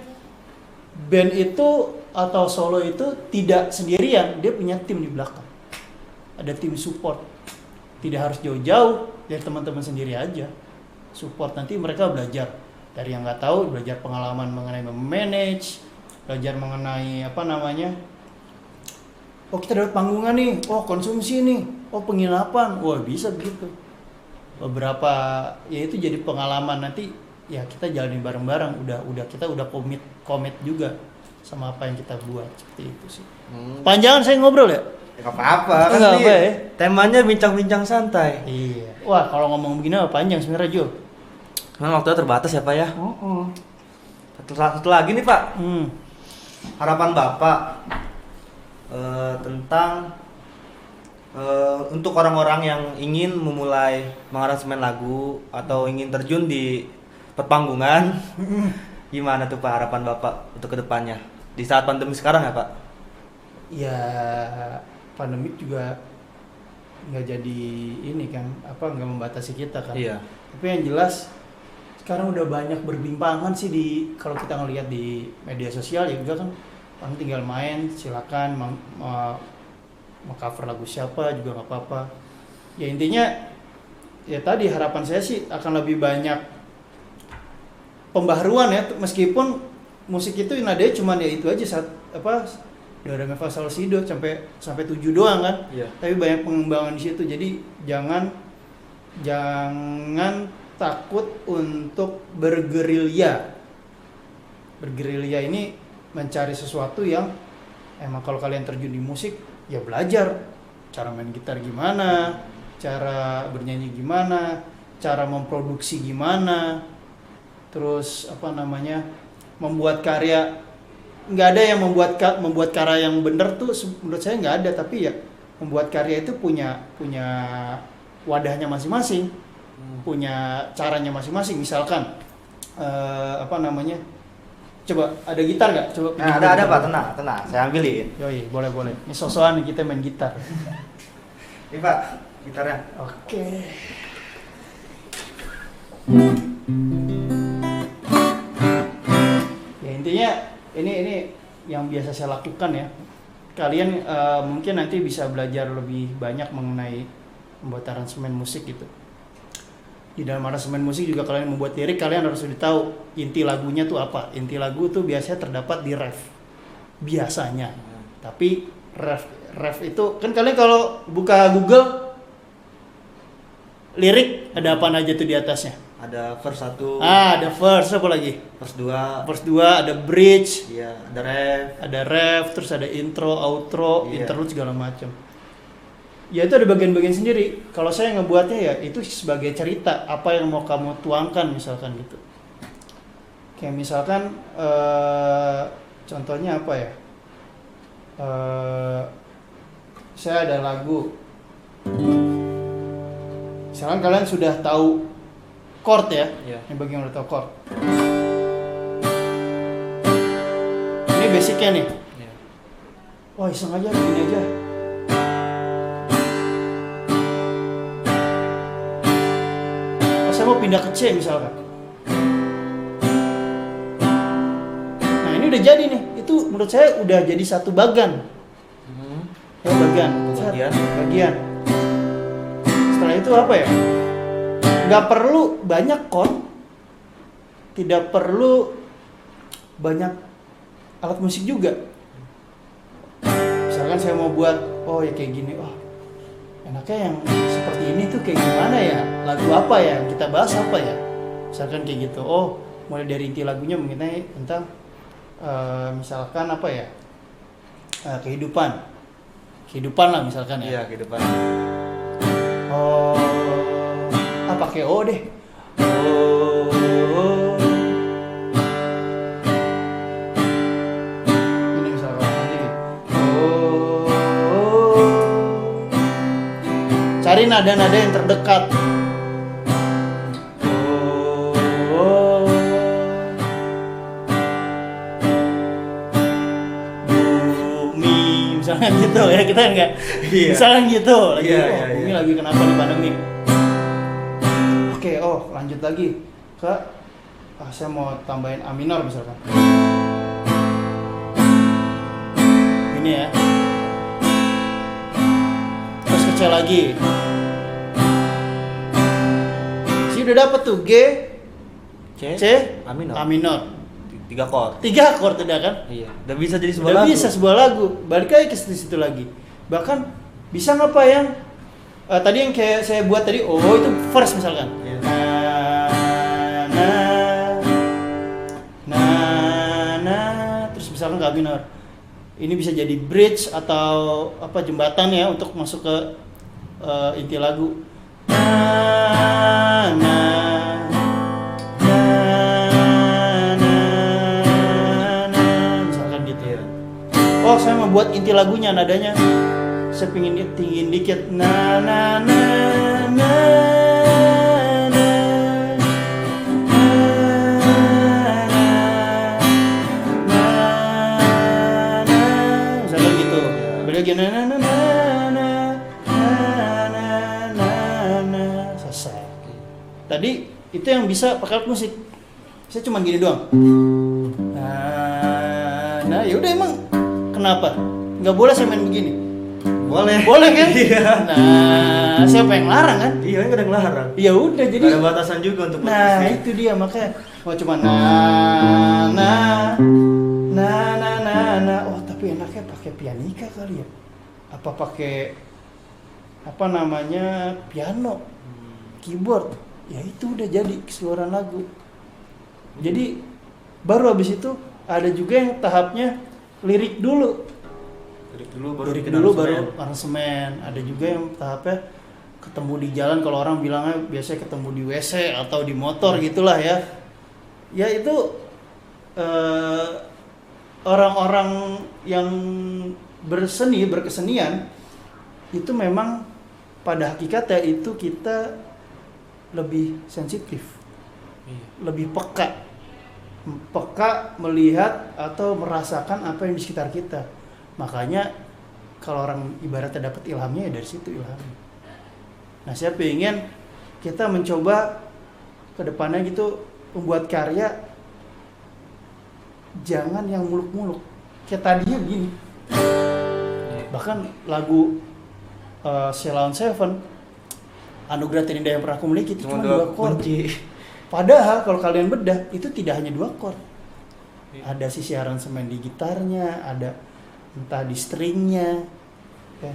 band itu atau solo itu tidak sendirian, dia punya tim di belakang, ada tim support. Tidak harus jauh-jauh dari teman-teman sendiri aja, support. Nanti mereka belajar dari yang nggak tahu, belajar pengalaman mengenai memanage, belajar mengenai oh kita dapat panggungan nih, oh konsumsi nih, oh penginapan, wah bisa begitu. Beberapa ya itu jadi pengalaman, nanti ya kita jalanin bareng-bareng. Kita udah komit juga sama apa yang kita buat, seperti itu sih. Panjangan saya ngobrol ya? Nggak apa-apa kan Nggak nih. apa ya? Temanya bincang-bincang santai. Iya. Wah kalau ngomong begini mah panjang sebenarnya Jo. Memang waktunya terbatas ya Pak ya. Satu lagi nih Pak. Harapan Bapak tentang untuk orang-orang yang ingin memulai mengaransemen lagu atau ingin terjun di perpanggungan, gimana tuh Pak harapan Bapak untuk kedepannya di saat pandemi sekarang ya Pak? Ya pandemik juga nggak jadi ini kan, nggak membatasi kita kan. Iya. Tapi yang jelas sekarang udah banyak berbimpangan sih kalau kita ngelihat di media sosial ya juga kan, orang tinggal main silakan cover lagu siapa juga nggak apa-apa. Ya intinya ya tadi harapan saya sih akan lebih banyak pembaharuan ya, meskipun musik itu nadanya cuma ya itu aja do re mi fa sol si do sampai 7 doang kan. Iya. Tapi banyak pengembangan di situ. Jadi jangan takut untuk bergerilya. Bergerilya ini mencari sesuatu yang emang kalau kalian terjun di musik ya belajar cara main gitar gimana, cara bernyanyi gimana, cara memproduksi gimana, terus membuat karya. Nggak ada yang membuat karya yang benar tuh menurut saya nggak ada, tapi ya membuat karya itu punya wadahnya masing-masing, punya caranya masing-masing. Misalkan coba ada gitar nggak? Coba Nah, ada Pak, tenang, saya ambilin. Yoi, boleh. Ini sosokan kita main gitar. Ini Pak, gitarnya. Oke. Ya intinya ini yang biasa saya lakukan ya. Kalian mungkin nanti bisa belajar lebih banyak mengenai membuat aransemen musik gitu. di dalam aransemen musik juga kalian membuat lirik, kalian harus sudah tahu inti lagunya tuh apa. Inti lagu tuh biasanya terdapat di ref biasanya. Tapi ref itu kan kalian kalau buka Google lirik ada apa aja tuh di atasnya? Ada verse 1, Ada verse, apa lagi? verse 2, Verse 2, ada bridge, iya, ada ref, terus ada intro, outro, Iya. interlude segala macam. Ya itu ada bagian-bagian sendiri. Kalau saya ngebuatnya ya itu sebagai cerita apa yang mau kamu tuangkan misalkan gitu. Kayak misalkan contohnya apa ya? Saya ada lagu. Misalkan kalian sudah tahu chord ya, Iya. yang bagian udah tahu chord. Ini basicnya nih. Iya. Wah iseng aja, begini aja. Oh, saya mau pindah ke C misalkan. Nah ini udah jadi nih. Itu menurut saya udah jadi satu bagan. Ya bagian. Bagian. Setelah itu apa ya? Nggak perlu banyak chord, tidak perlu banyak alat musik juga. Misalkan saya mau buat, oh ya kayak gini, oh enaknya yang seperti ini tuh kayak gimana ya? Lagu apa ya? Kita bahas apa ya? Misalkan kayak gitu. Oh mulai dari inti lagunya mengenai tentang misalkan apa ya? Kehidupan lah misalkan ya. Iya, kehidupan. Oh, pakai O deh. Oh. Ini misalkan nanti. Oh. Cari nada-nada yang terdekat. Oh. Bumi, misalnya gitu ya kita enggak. Iya. Misalnya gitu lagi. Iya, Oh, iya, bumi iya. lagi kenapa di pandemi? Oke, lanjut lagi ke saya mau tambahin A minor misalkan. Ini ya. Terus ke C lagi. Sih udah dapet tuh G, C, A minor. A minor. 3 chord. 3 chord udah kan? Iya. Udah bisa jadi sebuah Udah lagu. bisa sebuah lagu. Balik lagi ke situ lagi. Bahkan bisa ngapa yang tadi yang kayak saya buat tadi, oh itu verse misalkan. Iya. Terus misalkan ke A minor. Ini bisa jadi bridge atau apa jembatan ya untuk masuk ke inti lagu. Misalkan gitu. Iya. Oh saya mau buat inti lagunya nadanya saya pingin tinggiin dikit na na na na na misalkan gitu balik lagi na na na na na na na na selesai. Tadi itu yang bisa pakai alat musik saya cuma gini doang. Nah yaudah emang kenapa nggak boleh saya main begini? Boleh. Boleh kan? Iya. Nah, siapa yang larang kan? Iya, ini kadang ngelarang. Ya udah jadi. Ada batasan juga untuk Nah, musik. itu dia makanya mau cuma oh tapi enaknya pakai pianika kali ya. Apa pakai apa namanya? Piano. Keyboard. Ya itu udah jadi keseluruhan lagu. Jadi baru habis itu ada juga yang tahapnya lirik dulu. Lirik dulu baru aransemen. Ada juga yang tahapnya ketemu di jalan, kalau orang bilangnya biasanya ketemu di WC atau di motor gitulah ya. Ya itu orang-orang yang berkesenian itu memang pada hakikatnya itu kita lebih sensitif, lebih peka melihat atau merasakan apa yang di sekitar kita. Makanya kalau orang ibaratnya dapat ilhamnya ya dari situ ilhamnya. Nah saya pengen kita mencoba ke depannya gitu membuat karya jangan yang muluk-muluk. Kayak tadinya begini. Bahkan lagu Sheila on Seven Anugerah Terindah Yang Pernah Aku Miliki itu Cuma cuma 2 chord. kunci. Padahal kalau kalian bedah itu tidak hanya 2 chord. Ada sisi aransemen di gitarnya, ada entah di stringnya. Ya.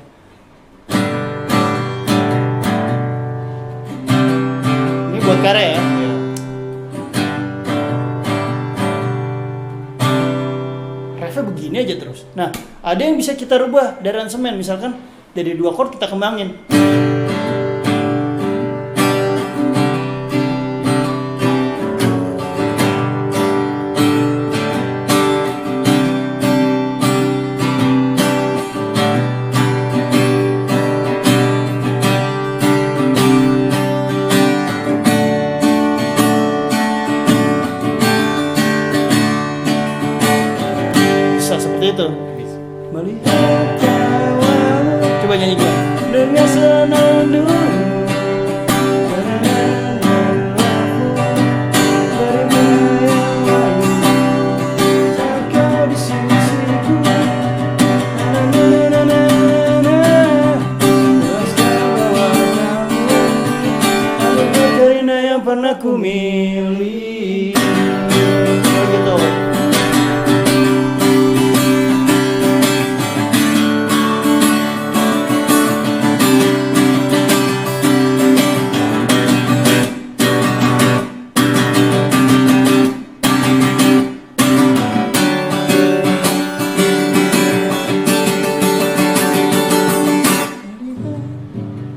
Ini buat karya ya. Refnya begini aja terus. Nah, ada yang bisa kita rubah dari aransemen, misalkan dari 2 chord kita kembangin. Bisa seperti itu. Melihat kawan. Coba nyanyi gue. Dengan senandung. Yang pernah ku milih. Gitu.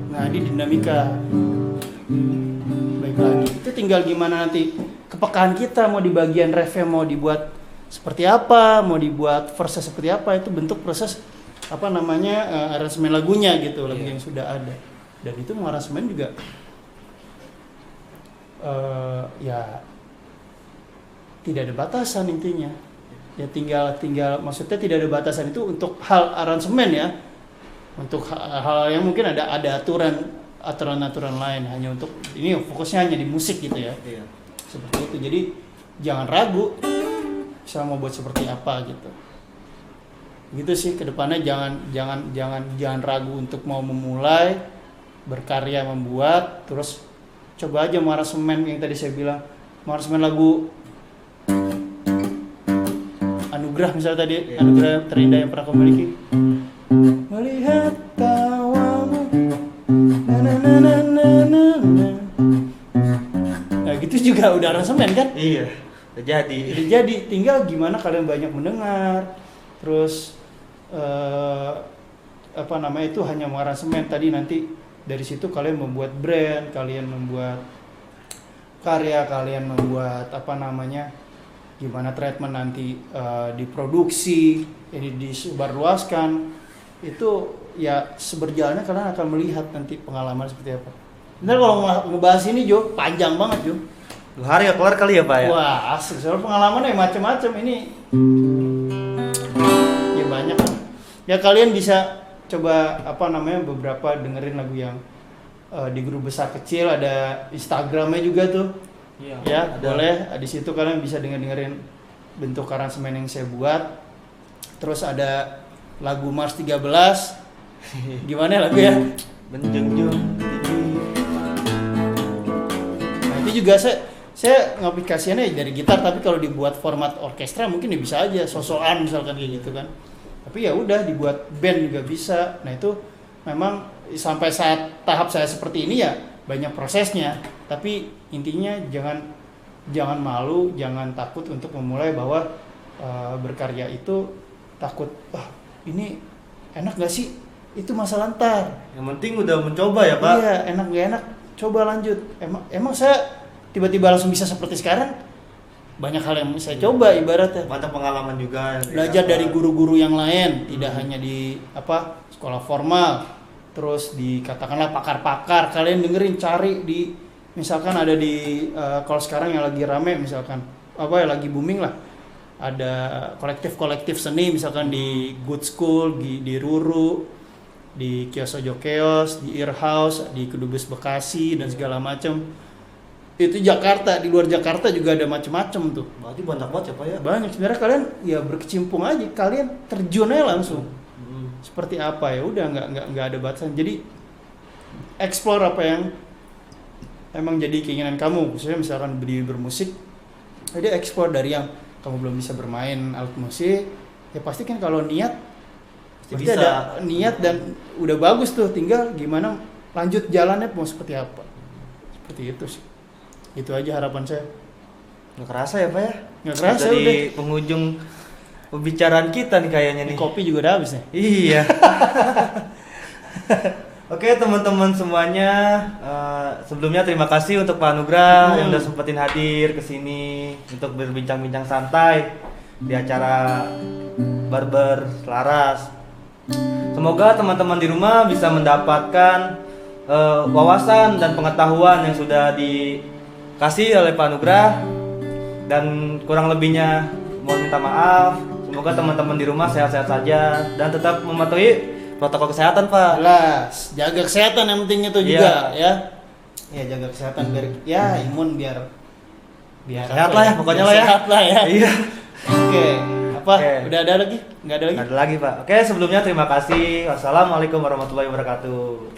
Nah, ini dinamika. Baik lagi. Itu tinggal gimana nanti kepekaan kita mau di bagian refnya mau dibuat seperti apa, mau dibuat verse seperti apa, itu bentuk proses apa namanya aransemen lagunya gitu, lagu yang sudah ada. Dan itu mau aransemen juga ya tidak ada batasan intinya. Ya tinggal maksudnya tidak ada batasan itu untuk hal aransemen ya. Untuk hal yang mungkin ada aturan lain, hanya untuk ini fokusnya hanya di musik gitu ya. Iya. Seperti itu. Jadi jangan ragu saya mau buat seperti apa gitu. Gitu sih kedepannya jangan ragu untuk mau memulai berkarya membuat, terus coba aja mau aransemen yang tadi saya bilang, mau aransemen lagu Anugerah misalnya tadi, Anugerah Terindah Yang Pernah Aku Miliki. Melihat tawamu nah gitu juga udah aransemen kan? Iya, udah jadi. Udah jadi, tinggal gimana kalian banyak mendengar. Terus apa namanya itu hanya mau aransemen tadi, nanti dari situ kalian membuat brand, kalian membuat karya, kalian membuat apa namanya gimana treatment nanti diproduksi, ini disebarluaskan. Itu ya seberjalannya kalian akan melihat nanti pengalaman seperti apa. Bener kalau ngebahas ini Jo, panjang banget Jo. 2 hari ya kelar kali ya Pak ya? Wah asik, soal pengalamannya macam-macam ini. Ya banyak kan. Ya kalian bisa coba apa namanya beberapa dengerin lagu yang di grup besar kecil, ada Instagramnya juga tuh. Iya. Ya ada. boleh, di situ kalian bisa dengerin bentuk aransemen yang saya buat. Terus ada lagu Mars 13. Gimana lagu ya? Benjungjung. Nah itu juga saya ngaplikasiannya dari gitar, tapi kalau dibuat format orkestra mungkin ya bisa aja sosokan misalkan kayak gitu kan. Tapi ya udah dibuat band juga bisa. Nah itu memang sampai saat tahap saya seperti ini ya banyak prosesnya. Tapi intinya jangan malu, jangan takut untuk memulai bahwa berkarya itu takut ini enak gak sih? Itu masalah ntar. Yang penting udah mencoba ya Pak. Iya, enak gak enak, coba lanjut. Emang saya tiba-tiba langsung bisa seperti sekarang? Banyak hal yang saya coba ibaratnya. Banyak pengalaman juga. Belajar dari guru-guru yang lain, tidak hanya di sekolah formal. Terus dikatakanlah pakar-pakar, kalian dengerin, cari di misalkan ada di kalau sekarang yang lagi rame misalkan lagi booming lah. Ada kolektif seni misalkan di Good School, di Ruru, di Kios Ojo Keos, di Ear House, di Kedubes Bekasi dan segala macam. Itu Jakarta, di luar Jakarta juga ada macam-macam tuh. Berarti banyak banget ya Pak ya? Banyak sebenarnya, kalian ya berkecimpung aja, kalian terjun aja langsung. Seperti apa ya udah nggak ada batasan. Jadi explore apa yang emang jadi keinginan kamu, khususnya misalkan di bermusik, jadi ekspor dari yang kamu belum bisa bermain alat musik, ya pasti kan kalau niat pasti bisa. ada niat dan udah bagus tuh, tinggal gimana lanjut jalannya mau seperti apa. Seperti itu sih. Itu aja harapan saya. Nggak kerasa ya Pak ya? Nggak kerasa Udah di udah. penghujung pembicaraan kita nih kayaknya Ini nih. kopi juga udah habis nih. Iya. Oke teman-teman semuanya, sebelumnya terima kasih untuk Pak Anugrah yang udah sempetin hadir ke sini untuk berbincang-bincang santai di acara Barber Selaras. Semoga teman-teman di rumah bisa mendapatkan wawasan dan pengetahuan yang sudah dikasih oleh Pak Anugrah, dan kurang lebihnya mohon minta maaf. Semoga teman-teman di rumah sehat-sehat saja dan tetap mematuhi protokol kesehatan Pak. Jelas, jaga kesehatan yang penting itu juga ya. Ya jaga kesehatan biar ya imun biar Sehat lah ya pokoknya biar lah ya. Sehat lah ya. Iya. Oke, apa? Oke. Udah ada lagi? Nggak ada lagi? Nggak ada lagi Pak. Oke sebelumnya terima kasih. Wassalamualaikum warahmatullahi wabarakatuh.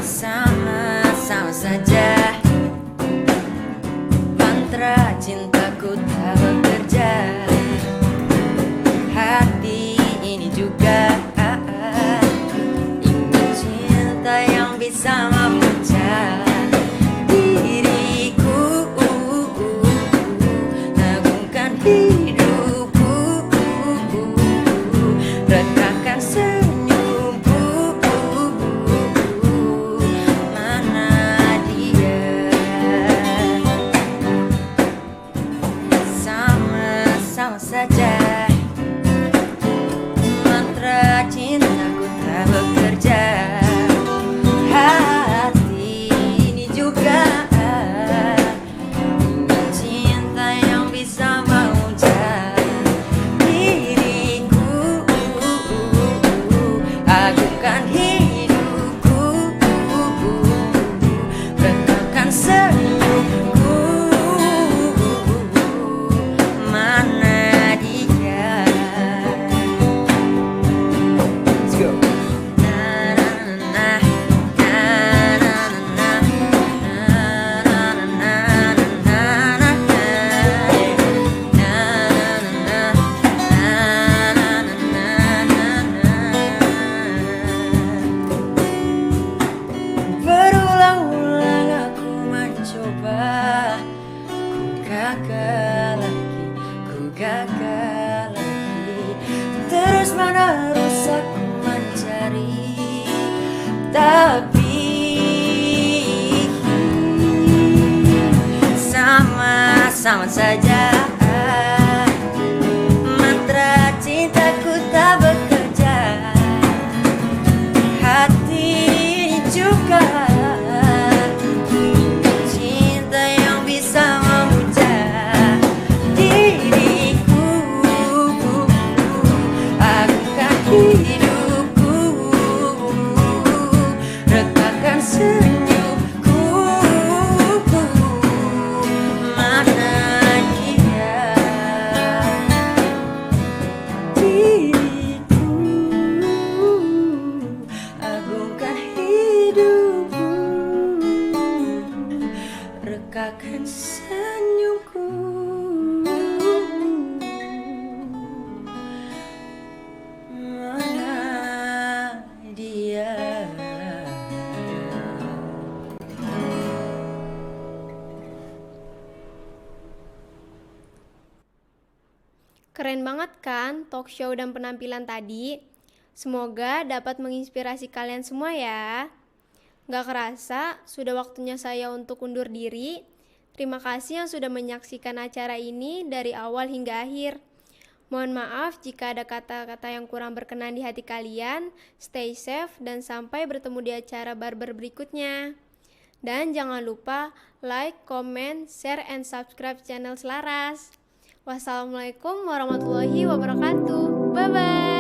Sama-sama saja, mantra cintaku tak bekerja. Hati ini juga ingin cinta yang bisa memuja diriku, mengagumkan hidupku, rekatkan senyumku. Mana dia? Sama-sama saja, mantra cintaku tak bekerja. Hati ini juga ingin cinta yang bisa memuja diriku, agungkan hidupku, rekatkan senyumku. Mana dia? Let's go. Na na na na na na na na na na berulang-ulang aku mencoba, ku gagal lagi, terus menerus aku mencari, tapi sama-sama saja, mantra cintaku tak bekerja. Hati juga ingin cinta yang bisa memuja diriku, agungkan hidupku, rekatkan senyumku. Mana dia? Diriku, agungkan hidupku, rekatkan senyumku. Mana dia? Keren banget kan talk show dan penampilan tadi? Semoga dapat menginspirasi kalian semua ya. Gak kerasa, sudah waktunya saya untuk undur diri. Terima kasih yang sudah menyaksikan acara ini dari awal hingga akhir. Mohon maaf jika ada kata-kata yang kurang berkenan di hati kalian. Stay safe dan sampai bertemu di acara barber berikutnya. Dan jangan lupa like, comment, share, and subscribe channel Selaras. Wassalamualaikum warahmatullahi wabarakatuh. Bye-bye.